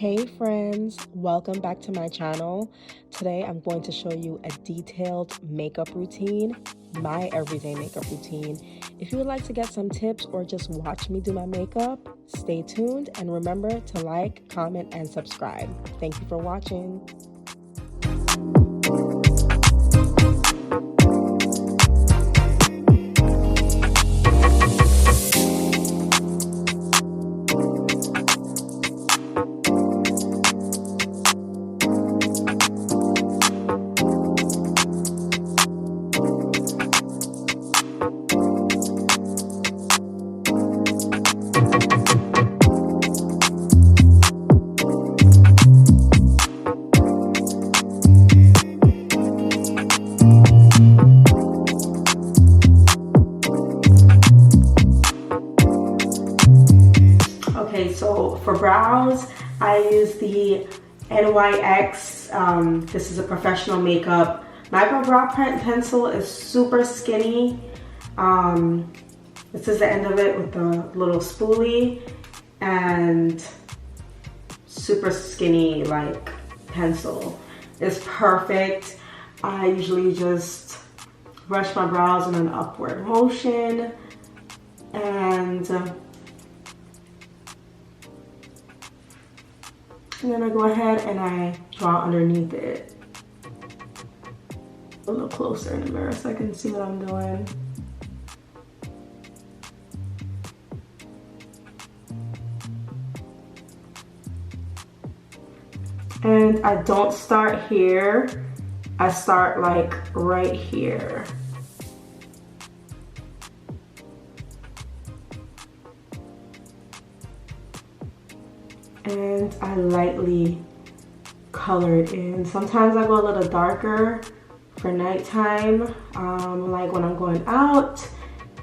Hey friends, welcome back to my channel. Today I'm going to show you a detailed makeup routine, my everyday makeup routine. If you would like to get some tips or just watch me do my makeup, stay tuned and remember to like, comment, and subscribe. Thank you for watching. Okay, so for brows, I use the NYX. This is a professional makeup micro brow pencil. Is super skinny. This is the end of it with the little spoolie and super skinny like pencil. It's perfect. I usually just brush my brows in an upward motion and then I go ahead and I draw underneath it. A little closer in the mirror so I can see what I'm doing. And I don't start here. I start like right here. And I lightly color it in. Sometimes I go a little darker for nighttime, like when I'm going out,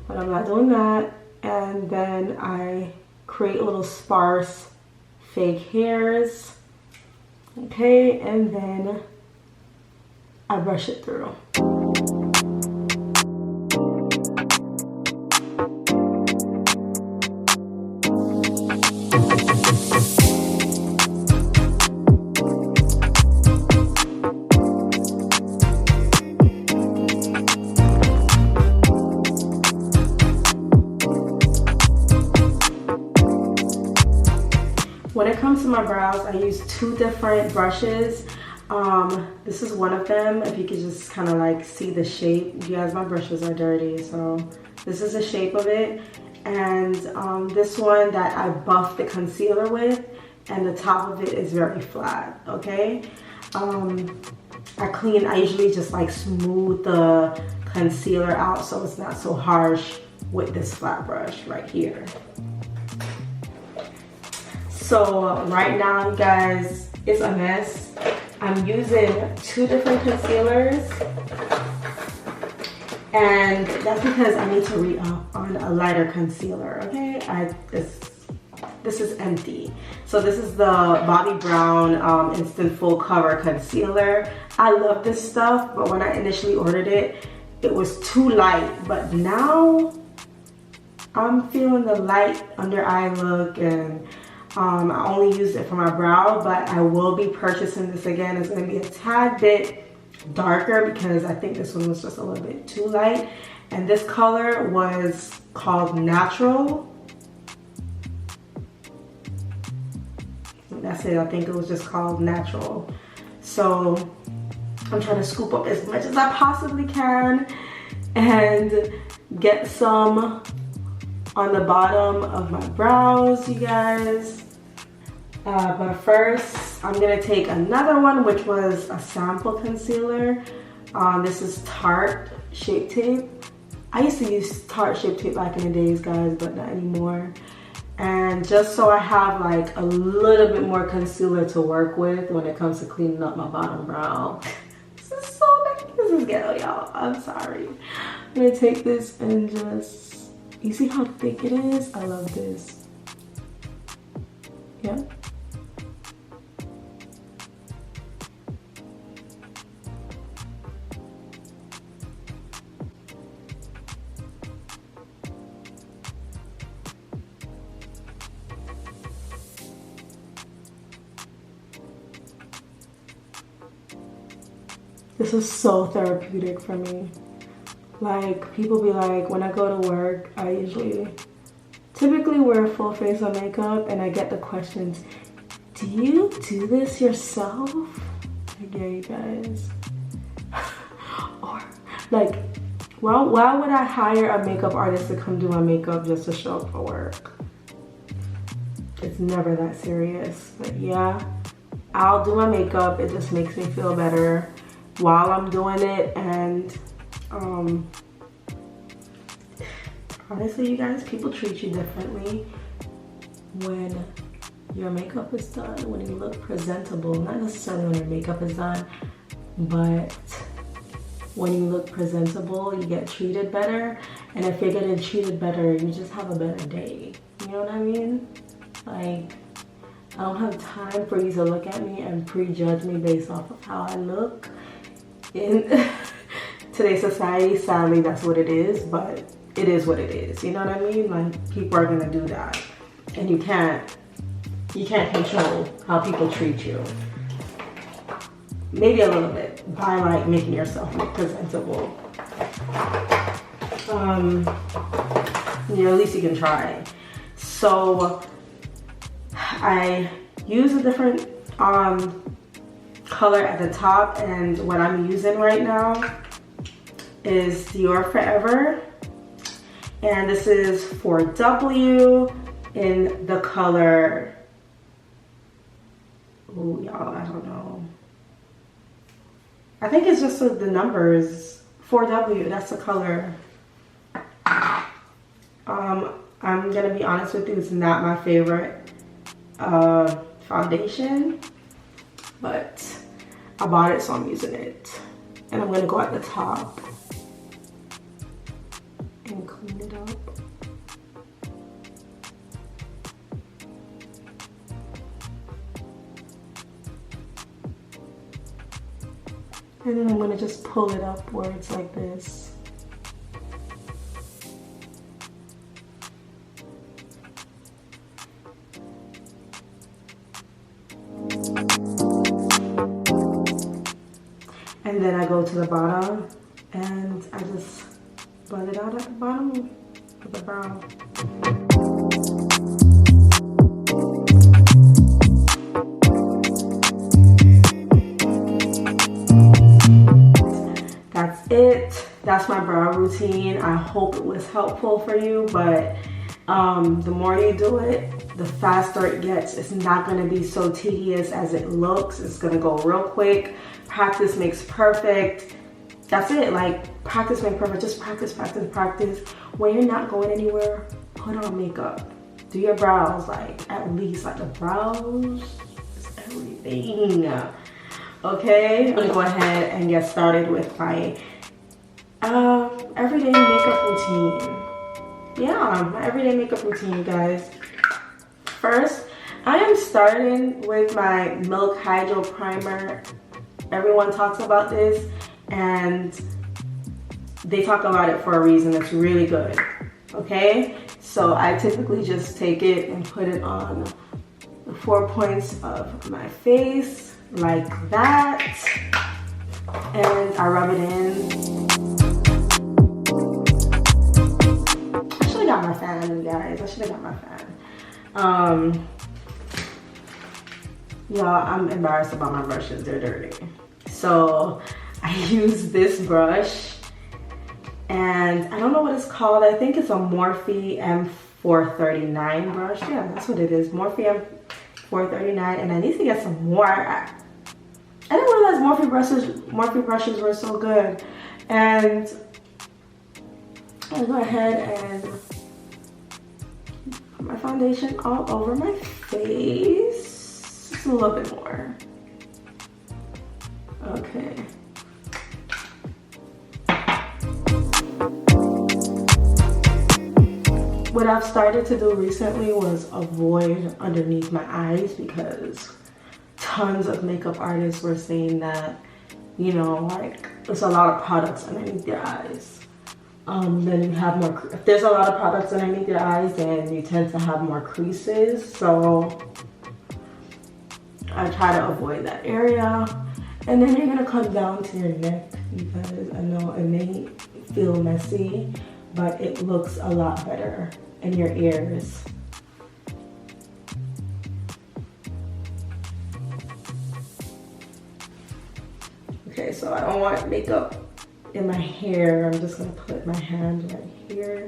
but I'm not doing that. And then I create little sparse fake hairs. Okay, and then I brush it through. When it comes to my brows, I use two different brushes. This is one of them. If you could just kind of like see the shape. You guys, my brushes are dirty, so this is the shape of it. And this one that I buffed the concealer with, and the top of it is very flat, okay? I usually just like smooth the concealer out so it's not so harsh with this flat brush right here. So right now, you guys, it's a mess. I'm using two different concealers, and that's because I need to re-up on a lighter concealer, okay? This is empty. So this is the Bobbi Brown Instant Full Cover Concealer. I love this stuff, but when I initially ordered it, it was too light. But now, I'm feeling the light under eye look, and I only used it for my brow, but I will be purchasing this again. It's going to be a tad bit darker because I think this one was just a little bit too light. And this color was called Natural. That's it. I think it was just called Natural. So I'm trying to scoop up as much as I possibly can and get some on the bottom of my brows, you guys. But first, I'm gonna take another one, which was a sample concealer. This is Tarte Shape Tape. I used to use Tarte Shape Tape back in the days, guys, but not anymore. And just so I have like a little bit more concealer to work with when it comes to cleaning up my bottom brow. This is so nice. This is ghetto, y'all. I'm sorry. I'm gonna take this and just, you see how thick it is? I love this. Yeah. This is so therapeutic for me. Like, people be like, when I go to work, I usually typically wear a full face of makeup, and I get the questions, do you do this yourself? Like, yeah, you guys. Or like, well, why would I hire a makeup artist to come do my makeup just to show up for work? It's never that serious. But yeah, I'll do my makeup. It just makes me feel better while I'm doing it. And honestly, you guys, people treat you differently when your makeup is done, when you look presentable. Not necessarily when your makeup is done, but when you look presentable, you get treated better. And if you're getting treated better, you just have a better day. You know what I mean? Like, I don't have time for you to look at me and prejudge me based off of how I look. In today's society, sadly, that's what it is, but it is what it is. You know what I mean? Like, people are gonna do that. And you can't control how people treat you. Maybe a little bit by like making yourself look presentable. You know, at least you can try. So I use a different color at the top, and what I'm using right now is Dior Forever, and this is 4W in the color, oh y'all, I don't know, I think it's just the numbers, 4W, that's the color. I'm gonna be honest with you, it's not my favorite foundation, but I bought it, so I'm using it. And I'm gonna go at the top and clean it up. And then I'm gonna just pull it upwards like this. And then I go to the bottom and I just blend it out at the bottom with the brown. That's it. That's my brow routine. I hope it was helpful for you, but the more you do it, the faster it gets. It's not gonna be so tedious as it looks. It's gonna go real quick. Practice makes perfect. That's it. Like, practice makes perfect. Just practice, practice, practice. When you're not going anywhere, put on makeup. Do your brows, like, at least, like, the brows is everything. Okay, I'm gonna go ahead and get started with my everyday makeup routine. Yeah, my everyday makeup routine, you guys. First, I am starting with my Milk Hydro Primer. Everyone talks about this, and they talk about it for a reason. It's really good, okay? So I typically just take it and put it on the 4 points of my face, like that, and I rub it in. I should have got my fan, you guys. I should have got my fan. Y'all, I'm embarrassed about my brushes. They're dirty. So I use this brush, and I don't know what it's called. I think it's a Morphe M439 brush. Yeah, that's what it is, Morphe M439, and I need to get some more. I didn't realize Morphe brushes were so good. And I'll go ahead and put my foundation all over my face. Just a little bit more. Okay. What I've started to do recently was avoid underneath my eyes, because tons of makeup artists were saying that, you know, like, there's a lot of products underneath your eyes. Then you have more, if there's a lot of products underneath your eyes, then you tend to have more creases. So I try to avoid that area. And then you're gonna come down to your neck because I know it may feel messy, but it looks a lot better. And your ears. Okay, so I don't want makeup in my hair. I'm just gonna put my hand right here.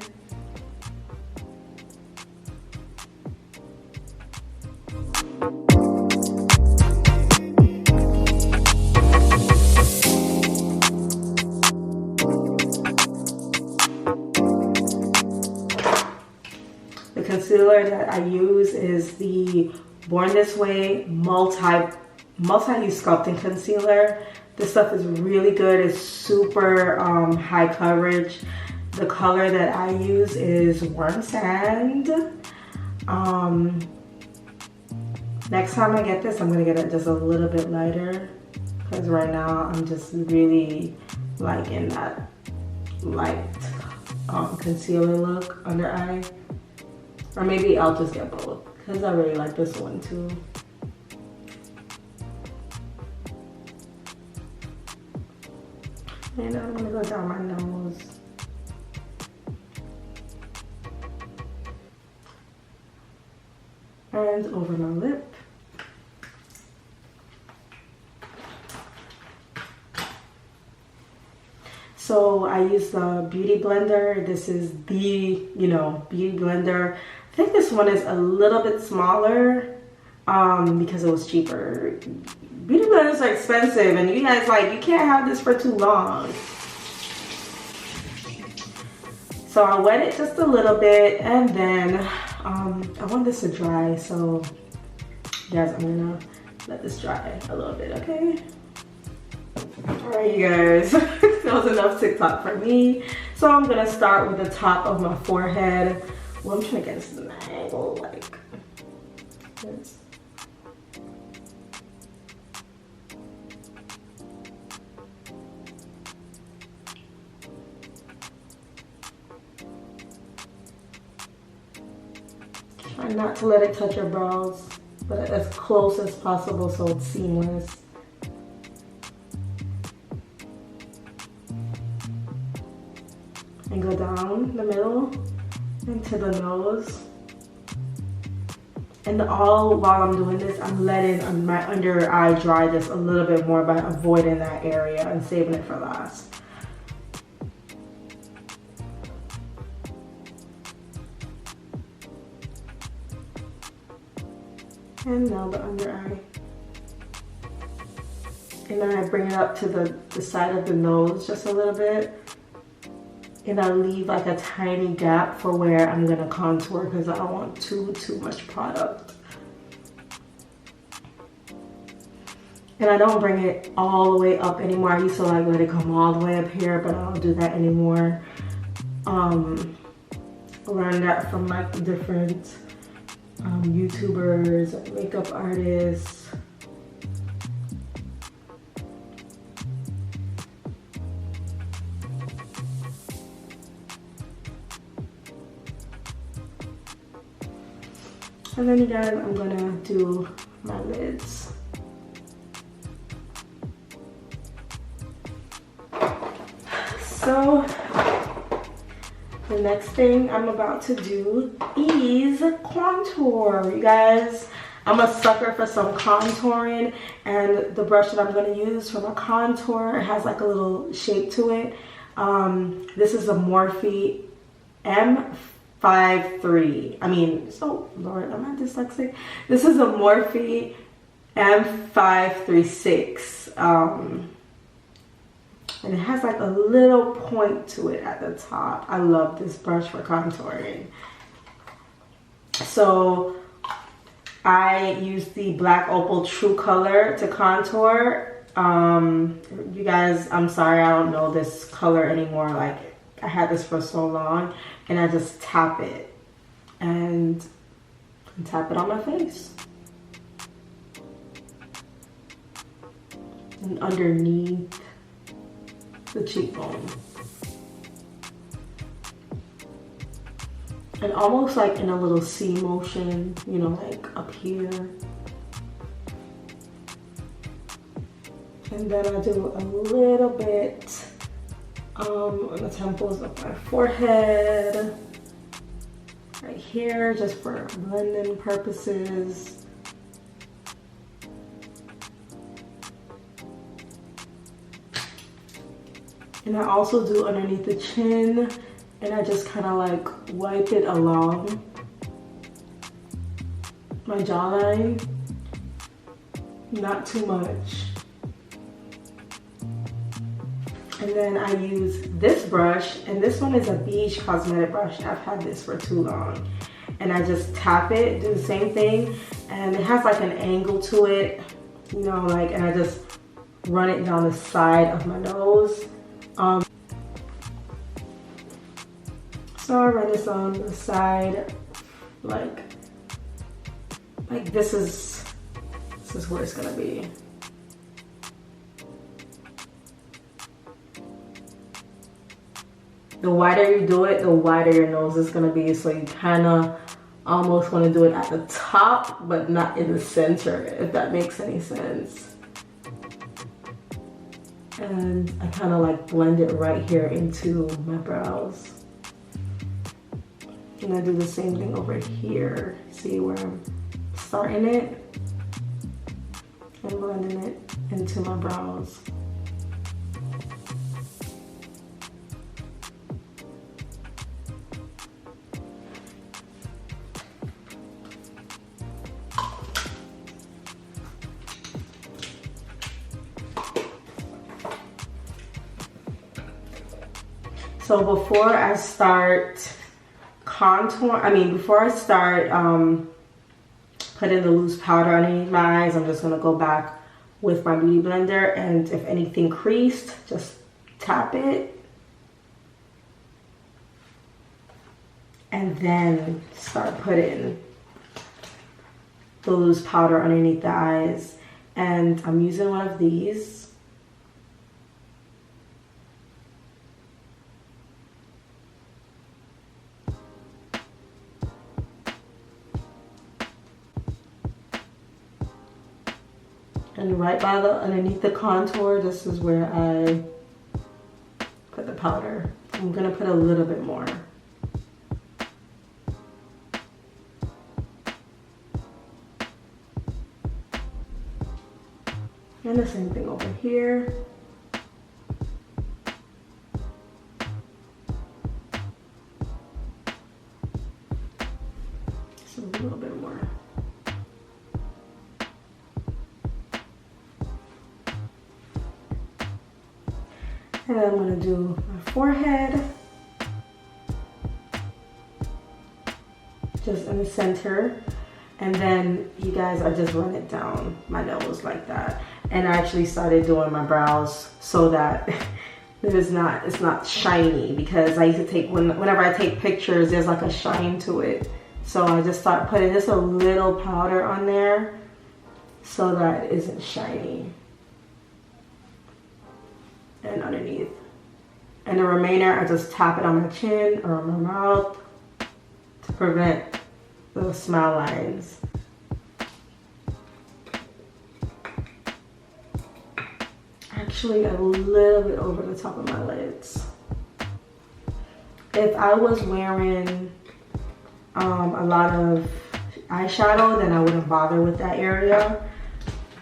The concealer that I use is the Born This Way multi-use sculpting concealer. This stuff is really good. It's super high coverage. The color that I use is Warm Sand. Next time I get this, I'm gonna get it just a little bit lighter because right now I'm just really liking that light concealer look under eye. Or maybe I'll just get both because I really like this one too. And I'm gonna go down my nose. And over my lip. So I use the Beauty Blender. This is the, Beauty Blender. I think this one is a little bit smaller because it was cheaper. Beauty blenders are expensive and you guys you can't have this for too long. So I wet it just a little bit and then I want this to dry. So guys, I'm gonna let this dry a little bit, okay? Alright you guys, that was enough TikTok for me. So I'm gonna start with the top of my forehead. Well, I'm trying to get this in an angle like this. Try not to let it touch your brows, but as close as possible so it's seamless. And go down the middle into the nose. And all while I'm doing this, I'm letting my under eye dry just a little bit more by avoiding that area and saving it for last. And now the under eye. And then I bring it up to the side of the nose just a little bit. And I leave like a tiny gap for where I'm gonna contour because I don't want too much product. And I don't bring it all the way up anymore. I used to let it come all the way up here, but I don't do that anymore. Learned that from different YouTubers, makeup artists. And then again, I'm gonna do my lids. So the next thing I'm about to do is contour. You guys, I'm a sucker for some contouring, and the brush that I'm gonna use for my contour has like a little shape to it. This is a Morphe M53. Lord, am I dyslexic? This is a Morphe M536. And it has like a little point to it at the top. I love this brush for contouring. So I use the Black Opal True Color to contour. You guys, I'm sorry, I don't know this color anymore. Like, I had this for so long, and I just tap it and tap it on my face and underneath the cheekbone, and almost like in a little C motion, like up here. And then I do a little bit on the temples of my forehead, right here, just for blending purposes. And I also do underneath the chin, and I just kind of like wipe it along my jawline, not too much. And then I use this brush, and this one is a Beige Cosmetic brush. I've had this for too long. And I just tap it, do the same thing, and it has like an angle to it, you know, like, and I just run it down the side of my nose. So I run this on the side, like this is where it's gonna be. The wider you do it, the wider your nose is gonna be. So you kind of almost want to do it at the top, but not in the center, if that makes any sense. And I kind of like blend it right here into my brows. And I do the same thing over here. See where I'm starting it and blending it into my brows. So before I start before I start putting the loose powder underneath my eyes, I'm just gonna go back with my beauty blender, and if anything creased, just tap it. And then start putting the loose powder underneath the eyes. And I'm using one of these. And right by underneath the contour, this is where I put the powder. I'm gonna put a little bit more. And the same thing over here. Just a little bit more. And then I'm gonna do my forehead, just in the center. And then you guys, I just run it down my nose like that. And I actually started doing my brows so that it's not shiny, because I used to take, whenever I take pictures, there's like a shine to it. So I just start putting just a little powder on there so that it isn't shiny. And underneath. And the remainder, I just tap it on my chin or on my mouth to prevent those smile lines. Actually, a little bit over the top of my lids. If I was wearing a lot of eyeshadow, then I wouldn't bother with that area.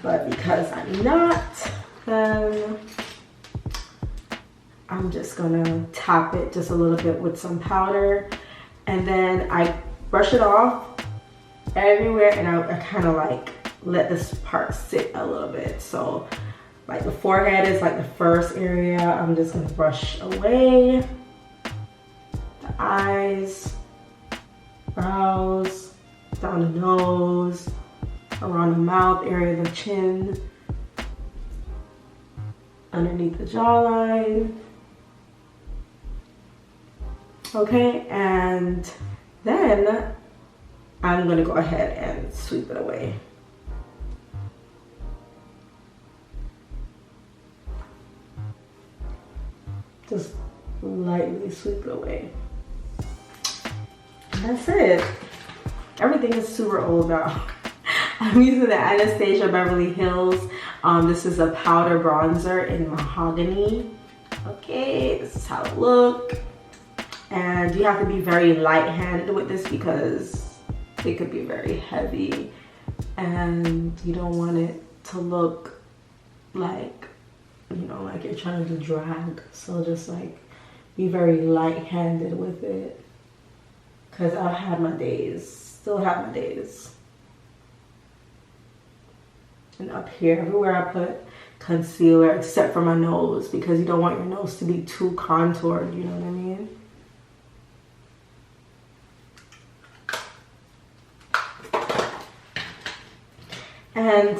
But because I'm not, then I'm just gonna tap it just a little bit with some powder, and then I brush it off everywhere, and I kind of like let this part sit a little bit. So like the forehead is like the first area. I'm just gonna brush away. The eyes, brows, down the nose, around the mouth area, the chin, underneath the jawline. Okay, and then I'm gonna go ahead and sweep it away. Just lightly sweep it away. And that's it. Everything is super old now. I'm using the Anastasia Beverly Hills. This is a powder bronzer in mahogany. Okay, this is how it looks. And you have to be very light-handed with this because it could be very heavy. And you don't want it to look like, you know, like you're trying to drag. So just like be very light-handed with it. Because I've had my days, still have my days. And up here, everywhere I put concealer, except for my nose, because you don't want your nose to be too contoured, you know what I mean? And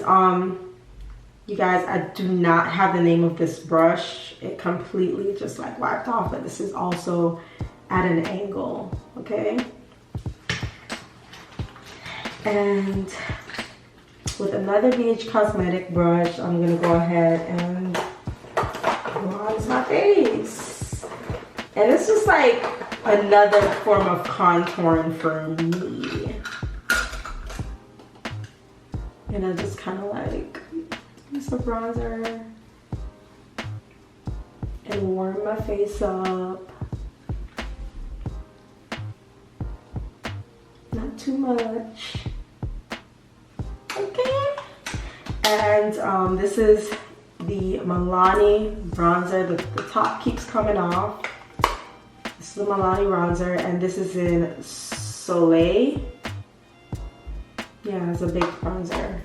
you guys, I do not have the name of this brush. It completely just like wiped off, but this is also at an angle, okay? And with another BH Cosmetic brush, I'm gonna go ahead and bronze my face. And it's just like another form of contouring for me. And I just kind of like use the bronzer and warm my face up. Not too much. Okay. And this is the Milani bronzer. The top keeps coming off. This is the Milani bronzer, and this is in Soleil. Yeah, it's a big bronzer.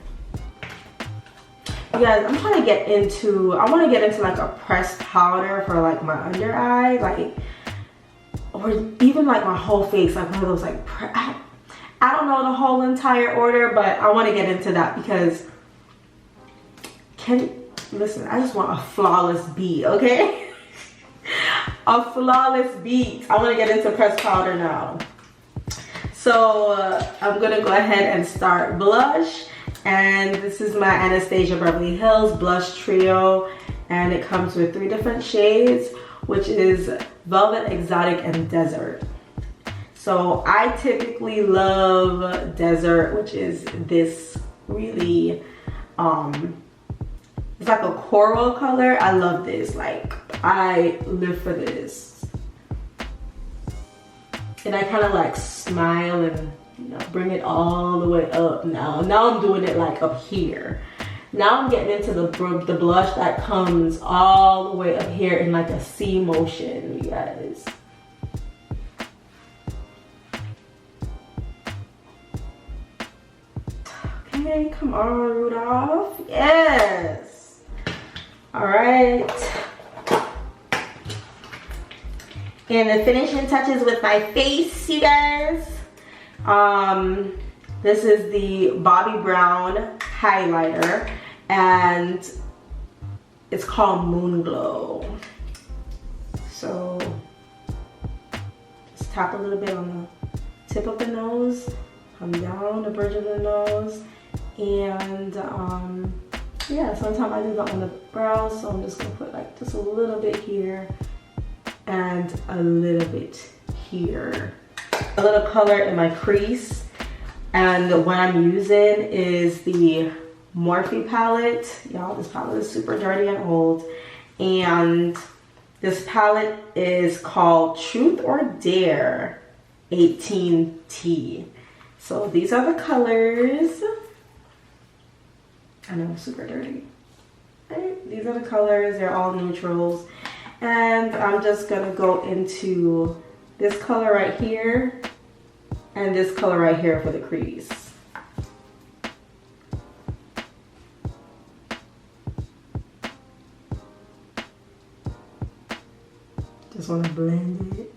You guys, I'm trying to get into, I want to get into like a pressed powder for like my under eye, like, or even like my whole face, like one of those like, I don't know the whole entire order, but I want to get into that because, listen, I just want a flawless beat, okay? A flawless beat. I want to get into pressed powder now. So I'm gonna go ahead and start blush, and this is my Anastasia Beverly Hills blush trio, and it comes with 3 different shades, which is Velvet, Exotic, and Desert. So I typically love Desert, which is this really it's like a coral color. I love this, like I live for this. And I kind of like smile and, you know, bring it all the way up now. Now I'm doing it like up here. Now I'm getting into the blush that comes all the way up here in like a C motion, you guys. Okay, come on, Rudolph. Yes. All right. And the finishing touches with my face, you guys. This is the Bobbi Brown highlighter, and it's called Moon Glow. So just tap a little bit on the tip of the nose, come down the bridge of the nose, and yeah, sometimes I do that on the brows, so I'm just gonna put like just a little bit here and a little bit here. A little color in my crease, and what I'm using is the Morphe palette. Y'all, this palette is super dirty and old, and this palette is called Truth or Dare 18T. So these are the colors. I know, super dirty. Right? These are the colors, they're all neutrals. And I'm just gonna go into this color right here and this color right here for the crease. Just wanna blend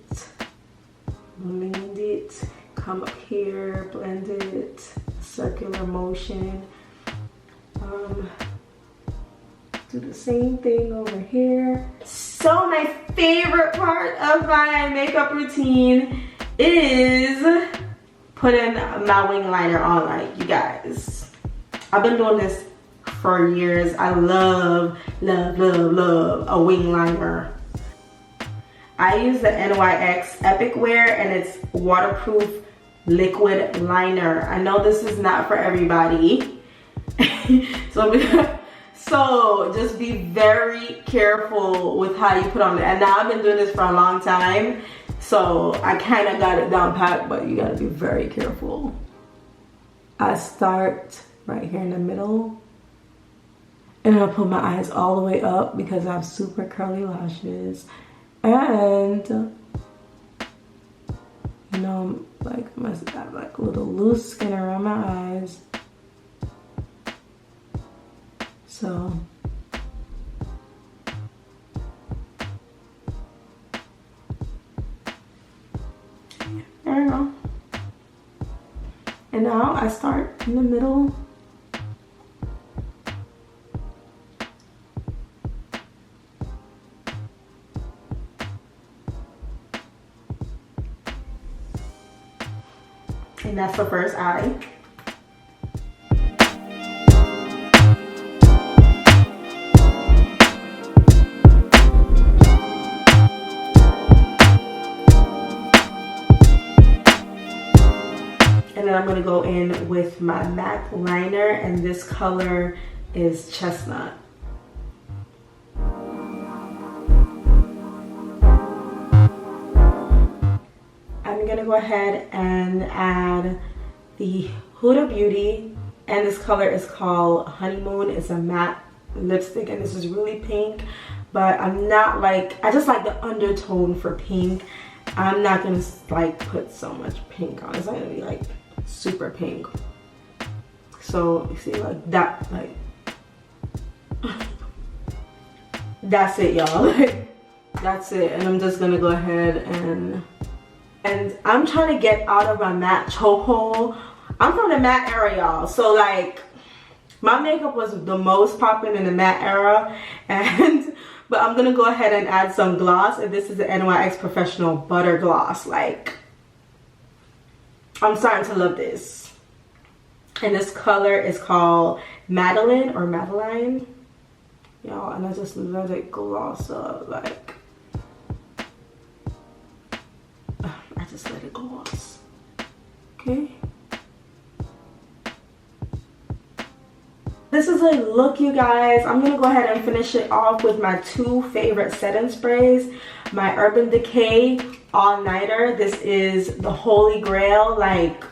it, come up here, blend it, circular motion. Do the same thing over here. So my favorite part of my makeup routine is putting my wing liner on. Like, you guys, I've been doing this for years. I love, love, love, love a wing liner. I use the NYX Epic Wear, and it's waterproof liquid liner. I know this is not for everybody. So just be very careful with how you put on it. And now I've been doing this for a long time, so I kind of got it down pat, but you gotta be very careful. I start right here in the middle, and I put my eyes all the way up because I have super curly lashes. And you know, like must have like a little loose skin around my eyes. So there we go. And now I start in the middle. And that's the first eye. And then I'm gonna go in with my matte liner, and this color is chestnut. I'm gonna go ahead and add the Huda Beauty, and this color is called Honeymoon. It's a matte lipstick, and this is really pink, but I'm not like, I just like the undertone for pink. I'm not gonna like put so much pink on. It's not gonna be like super pink. So you see, like that, like that's it, y'all. Like that's it. And I'm just gonna go ahead and I'm trying to get out of my matte chokehold. I'm from the matte era, y'all, so like my makeup was the most popping in the matte era, and but I'm gonna go ahead and add some gloss, and this is the NYX Professional Butter Gloss. Like, I'm starting to love this. And this color is called Madeline or Madeline. Y'all, and I just let it gloss up, like, I just let it gloss. Okay. This is a look, you guys. I'm gonna go ahead and finish it off with my two favorite setting sprays. My Urban Decay All Nighter. This is the holy grail. Like,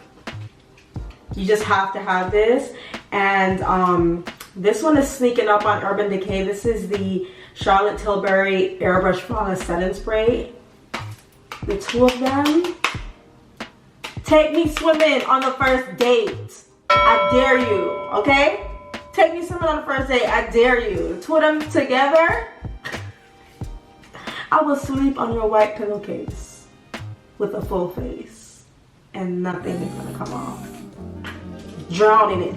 you just have to have this. And this one is sneaking up on Urban Decay. This is the Charlotte Tilbury Airbrush Flawless Setting Spray. The two of them. Take me swimming on the first date. I dare you, okay? Take me swimming on the first date. I dare you. The two of them together. I will sleep on your white pillowcase with a full face, and nothing is gonna come off. Drown in it.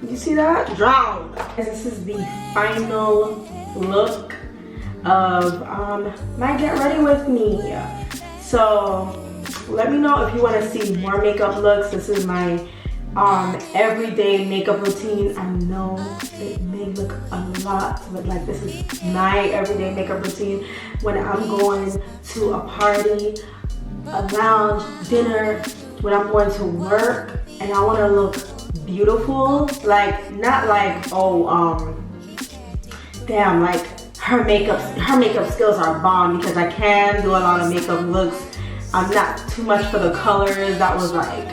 You see that? Drown. This is the final look of my Get Ready With Me. So let me know if you want to see more makeup looks. This is my everyday makeup routine. I know it may look a lot, but like this is my everyday makeup routine when I'm going to a party, a lounge, dinner, when I'm going to work and I want to look beautiful. Like, not like, oh damn, like her makeup skills are bomb, because I can do a lot of makeup looks. I'm not too much for the colors. That was like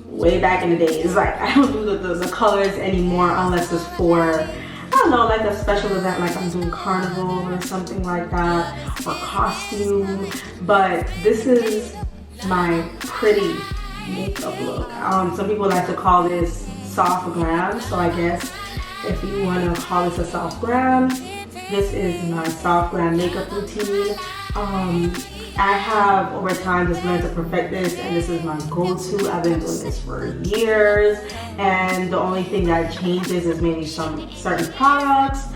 way back in the days. Like, I don't do the colors anymore unless it's for, I don't know, like a special event, like I'm doing carnival or something like that, or costume. But this is my pretty makeup look. Some people like to call this soft glam, so I guess if you want to call this a soft glam, this is my soft glam makeup routine. I have over time just learned to perfect this, and this is my go-to. I've been doing this for years, and the only thing that changes is maybe some certain products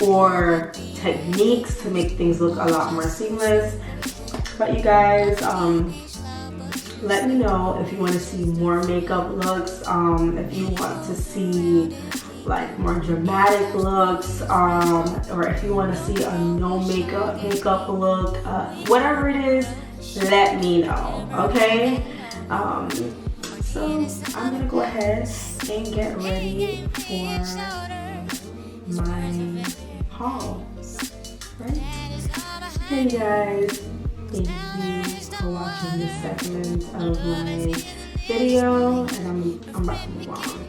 or techniques to make things look a lot more seamless. But you guys, let me know if you want to see more makeup looks, if you want to see like more dramatic looks, or if you want to see a no makeup look, whatever it is, let me know, okay? So I'm gonna go ahead and get ready for my haul, right? Hey guys, thank you for watching this segment of my video, and I'm about to move on.